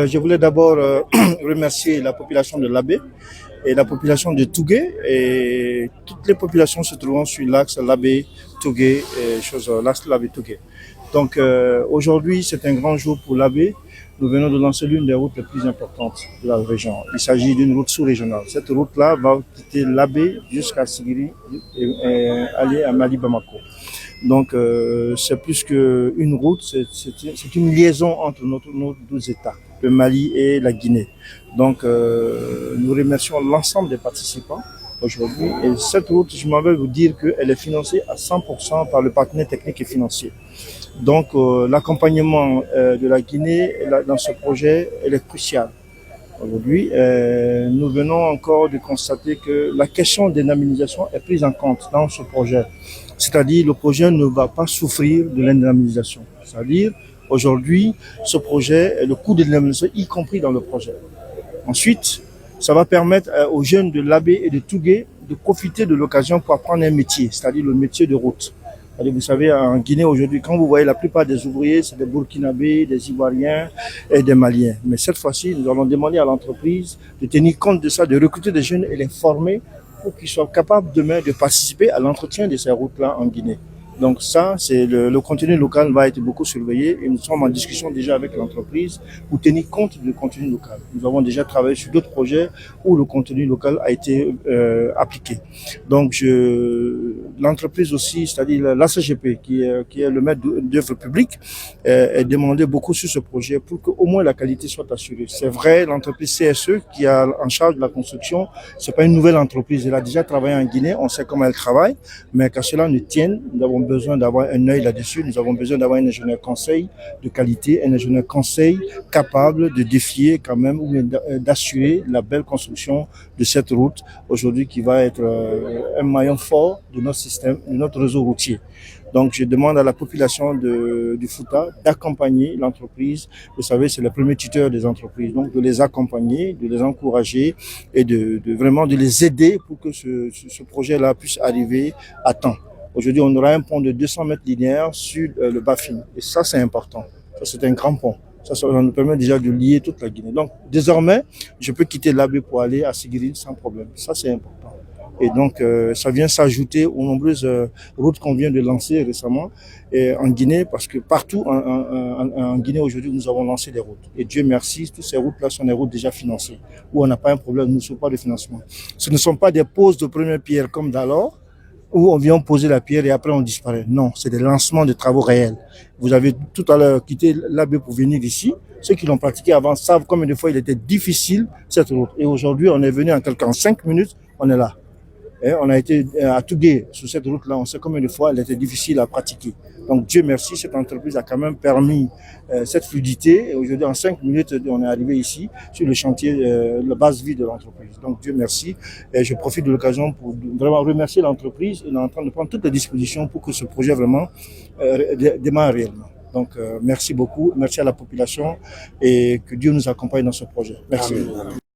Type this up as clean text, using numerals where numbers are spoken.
Je voulais d'abord remercier la population de Labé et la population de Tougué et toutes les populations se trouvant sur l'axe Labé, Tougué et l'axe Labé-Tougué. Donc aujourd'hui, c'est un grand jour pour Labé. Nous venons de lancer l'une des routes les plus importantes de la région. Il s'agit d'une route sous-régionale. Cette route-là va quitter Labé jusqu'à Sigiri et aller à Mali-Bamako. Donc c'est plus qu'une route, c'est une liaison entre nos deux États, le Mali et la Guinée. Donc nous remercions l'ensemble des participants aujourd'hui. Et cette route, je m'en vais vous dire qu'elle est financée à 100% par le partenaire technique et financier. Donc l'accompagnement de la Guinée dans ce projet, elle est crucial. Aujourd'hui, nous venons encore de constater que la question des indemnisations est prise en compte dans ce projet. C'est-à-dire le projet ne va pas souffrir de l'indemnisation. C'est-à-dire aujourd'hui, ce projet, le coût de l'indemnisation, y compris dans le projet. Ensuite, ça va permettre aux jeunes de Labé et de Tougué de profiter de l'occasion pour apprendre un métier, c'est-à-dire le métier de route. Vous savez, en Guinée aujourd'hui, quand vous voyez la plupart des ouvriers, c'est des Burkinabés, des Ivoiriens et des Maliens. Mais cette fois-ci, nous allons demander à l'entreprise de tenir compte de ça, de recruter des jeunes et les former pour qu'ils soient capables demain de participer à l'entretien de ces routes-là en Guinée. Donc ça, c'est le contenu local va être beaucoup surveillé et nous sommes en discussion déjà avec l'entreprise pour tenir compte du contenu local. Nous avons déjà travaillé sur d'autres projets où le contenu local a été appliqué. Donc l'entreprise aussi, c'est-à-dire l'ACGP qui est le maître d'œuvre publique, est demandé beaucoup sur ce projet pour qu'au moins la qualité soit assurée. C'est vrai, l'entreprise CSE qui a en charge de la construction, c'est pas une nouvelle entreprise. Elle a déjà travaillé en Guinée, on sait comment elle travaille, mais qu'à cela ne tienne, nous avons besoin d'avoir un œil là-dessus. Nous avons besoin d'avoir un ingénieur conseil de qualité, un ingénieur conseil capable de défier quand même ou d'assurer la belle construction de cette route aujourd'hui qui va être un maillon fort de notre système, de notre réseau routier. Donc je demande à la population du Fouta d'accompagner l'entreprise. Vous savez, c'est le premier tuteur des entreprises. Donc de les accompagner, de les encourager et de vraiment de les aider pour que ce projet-là puisse arriver à temps. Aujourd'hui, on aura un pont de 200 mètres linéaires sur le Bafin. Et ça, c'est important. Ça, c'est un grand pont. Ça nous permet déjà de lier toute la Guinée. Donc, désormais, je peux quitter Labé pour aller à Sigiri sans problème. Ça, c'est important. Et donc, ça vient s'ajouter aux nombreuses routes qu'on vient de lancer récemment en Guinée, parce que partout en Guinée aujourd'hui, nous avons lancé des routes. Et Dieu merci, toutes ces routes-là sont des routes déjà financées, où on n'a pas un problème, nous ne sommes pas de financement. Ce ne sont pas des poses de première pierre comme d'alors, où on vient poser la pierre et après on disparaît. Non, c'est des lancements de travaux réels. Vous avez tout à l'heure quitté Labé pour venir ici. Ceux qui l'ont pratiqué avant savent combien de fois il était difficile cette route. Et aujourd'hui, on est venu en 5 minutes, on est là. Et on a été à Tougué sur cette route-là, on sait combien de fois elle était difficile à pratiquer. Donc Dieu merci, cette entreprise a quand même permis cette fluidité. Et aujourd'hui, en 5 minutes, on est arrivé ici sur le chantier, la base vie de l'entreprise. Donc Dieu merci. Et je profite de l'occasion pour vraiment remercier l'entreprise. Elle est en train de prendre toutes les dispositions pour que ce projet vraiment démarre réellement. Donc merci beaucoup, merci à la population et que Dieu nous accompagne dans ce projet. Merci. Amen.